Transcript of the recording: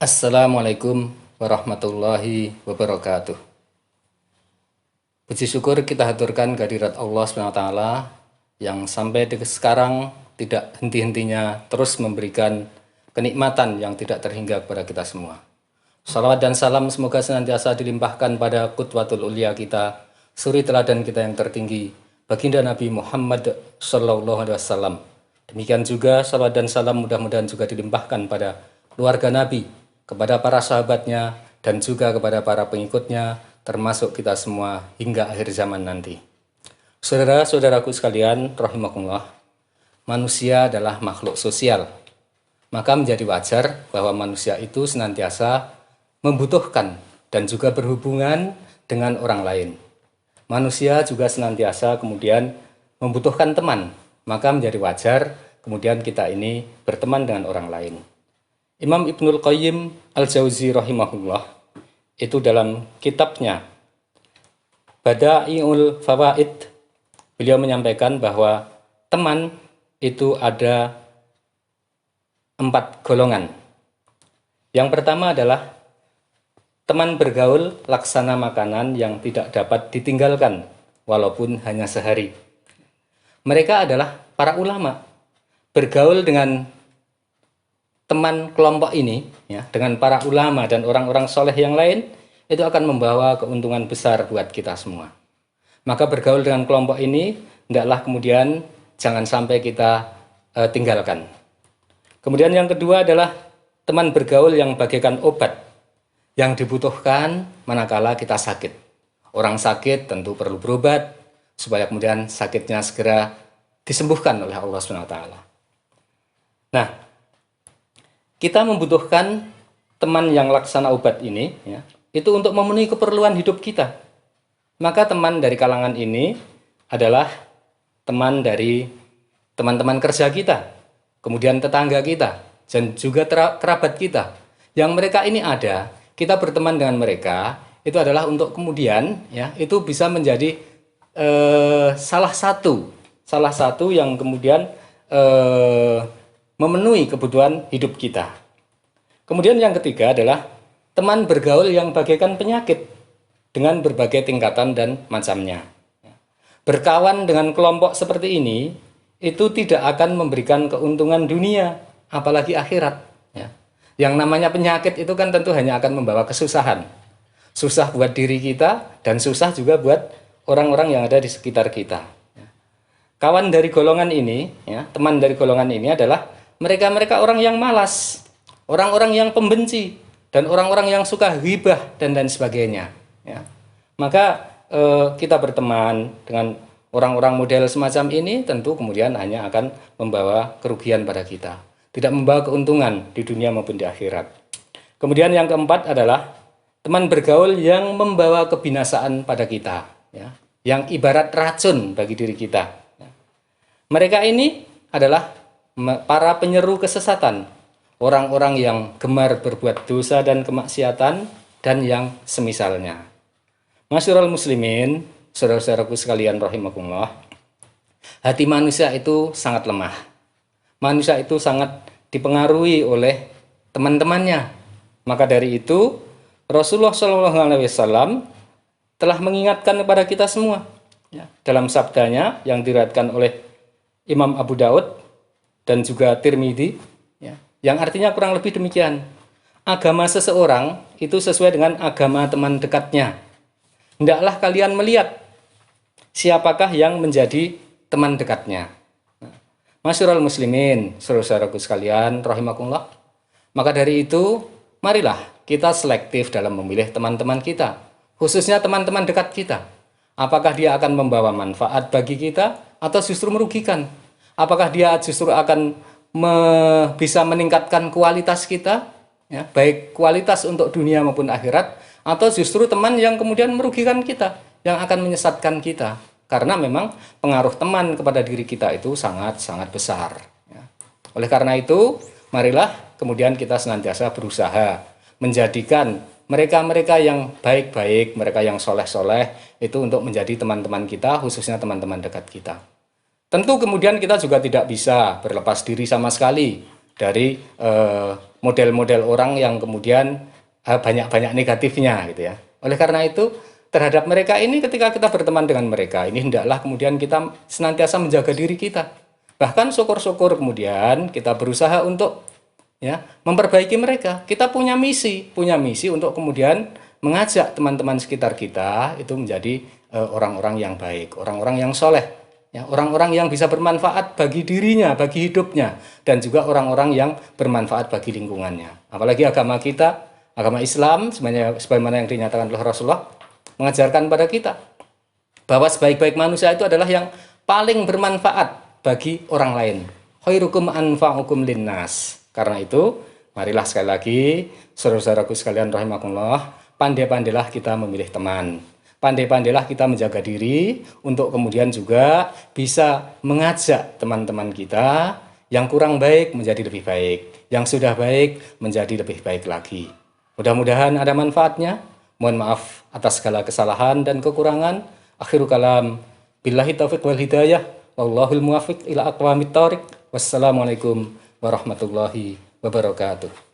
Assalamualaikum warahmatullahi wabarakatuh. Puji syukur kita haturkan kehadirat Allah SWT yang sampai sekarang tidak henti-hentinya terus memberikan kenikmatan yang tidak terhingga kepada kita semua. Salawat dan salam semoga senantiasa dilimpahkan pada qudwatul ulia kita, suri teladan kita yang tertinggi, baginda Nabi Muhammad SAW. Demikian juga salawat dan salam mudah-mudahan juga dilimpahkan pada keluarga Nabi, kepada para sahabatnya, dan juga kepada para pengikutnya, termasuk kita semua hingga akhir zaman nanti. Saudara-saudaraku sekalian, rahimakumullah, manusia adalah makhluk sosial. Maka menjadi wajar bahwa manusia itu senantiasa membutuhkan dan juga berhubungan dengan orang lain. Manusia juga senantiasa kemudian membutuhkan teman, maka menjadi wajar kemudian kita ini berteman dengan orang lain. Imam Ibnul Qayyim Al-Jauzi rahimahullah itu dalam kitabnya Bada'iul Fawaid, beliau menyampaikan bahwa teman itu ada 4 golongan. Yang pertama adalah teman bergaul laksana makanan yang tidak dapat ditinggalkan walaupun hanya sehari. Mereka adalah para ulama. Bergaul dengan teman kelompok ini, ya, dengan para ulama dan orang-orang soleh yang lain, itu akan membawa keuntungan besar buat kita semua. Maka bergaul dengan kelompok ini, hendaklah kemudian jangan sampai kita tinggalkan. Kemudian yang kedua adalah teman bergaul yang bagaikan obat yang dibutuhkan manakala kita sakit. Orang sakit tentu perlu berobat supaya kemudian sakitnya segera disembuhkan oleh Allah SWT. Nah, kita membutuhkan teman yang laksana obat ini, ya, itu untuk memenuhi keperluan hidup kita. Maka teman dari kalangan ini adalah teman dari teman-teman kerja kita, kemudian tetangga kita, dan juga kerabat kita. Yang mereka ini ada, kita berteman dengan mereka, itu adalah untuk kemudian, ya, itu bisa menjadi salah satu yang kemudian memenuhi kebutuhan hidup kita. Kemudian yang ketiga adalah teman bergaul yang bagaikan penyakit dengan berbagai tingkatan dan macamnya. Berkawan dengan kelompok seperti ini itu tidak akan memberikan keuntungan dunia, apalagi akhirat. Yang namanya penyakit itu kan tentu hanya akan membawa kesusahan. Susah buat diri kita dan susah juga buat orang-orang yang ada di sekitar kita. Kawan dari golongan ini, ya, teman dari golongan ini adalah mereka-mereka orang yang malas, orang-orang yang pembenci, dan orang-orang yang suka ghibah dan lain sebagainya. Ya. Maka kita berteman dengan orang-orang model semacam ini tentu kemudian hanya akan membawa kerugian pada kita, tidak membawa keuntungan di dunia maupun di akhirat. Kemudian yang keempat adalah teman bergaul yang membawa kebinasaan pada kita, ya, yang ibarat racun bagi diri kita. Ya. Mereka ini adalah para penyeru kesesatan, orang-orang yang gemar berbuat dosa dan kemaksiatan dan yang semisalnya. Masyarul muslimin, saudara-saudaraku sekalian rahimakumullah, hati manusia itu sangat lemah. Manusia itu sangat dipengaruhi oleh teman-temannya. Maka dari itu Rasulullah SAW telah mengingatkan kepada kita semua, ya, dalam sabdanya yang diriwayatkan oleh Imam Abu Daud dan juga Tirmidzi, ya, yang artinya kurang lebih demikian. Agama seseorang itu sesuai dengan agama teman dekatnya. Hendaklah kalian melihat siapakah yang menjadi teman dekatnya. Masyarul muslimin, saudara-saudaraku sekalian, rahimakumullah. Maka dari itu, marilah kita selektif dalam memilih teman-teman kita, khususnya teman-teman dekat kita. Apakah dia akan membawa manfaat bagi kita atau justru merugikan? Apakah dia justru akan bisa meningkatkan kualitas kita, ya, baik kualitas untuk dunia maupun akhirat, atau justru teman yang kemudian merugikan kita, yang akan menyesatkan kita? Karena memang pengaruh teman kepada diri kita itu sangat-sangat besar. Ya. Oleh karena itu, marilah kemudian kita senantiasa berusaha menjadikan mereka-mereka yang baik-baik, mereka yang soleh-soleh, itu untuk menjadi teman-teman kita, khususnya teman-teman dekat kita. Tentu kemudian kita juga tidak bisa berlepas diri sama sekali dari model-model orang yang kemudian banyak-banyak negatifnya gitu ya. Oleh karena itu terhadap mereka ini ketika kita berteman dengan mereka ini hendaklah kemudian kita senantiasa menjaga diri kita. Bahkan syukur-syukur kemudian kita berusaha untuk ya memperbaiki mereka. Kita punya misi untuk kemudian mengajak teman-teman sekitar kita itu menjadi orang-orang yang baik, orang-orang yang soleh, ya, orang-orang yang bisa bermanfaat bagi dirinya, bagi hidupnya, dan juga orang-orang yang bermanfaat bagi lingkungannya. Apalagi agama kita, agama Islam, sebagaimana yang dinyatakan oleh Rasulullah, mengajarkan pada kita bahwa sebaik-baik manusia itu adalah yang paling bermanfaat bagi orang lain. Khairukum anfa'ukum linnas. Karena itu, marilah sekali lagi, saudara-saudaraku sekalian rahimakumullah, pandai-pandailah kita memilih teman. Pandai-pandailah kita menjaga diri untuk kemudian juga bisa mengajak teman-teman kita yang kurang baik menjadi lebih baik, yang sudah baik menjadi lebih baik lagi. Mudah-mudahan ada manfaatnya. Mohon maaf atas segala kesalahan dan kekurangan. Akhirul kalam. Billahi taufiq wal hidayah. Wallahul muwafiq ila aqwamit thoriq. Wassalamualaikum warahmatullahi wabarakatuh.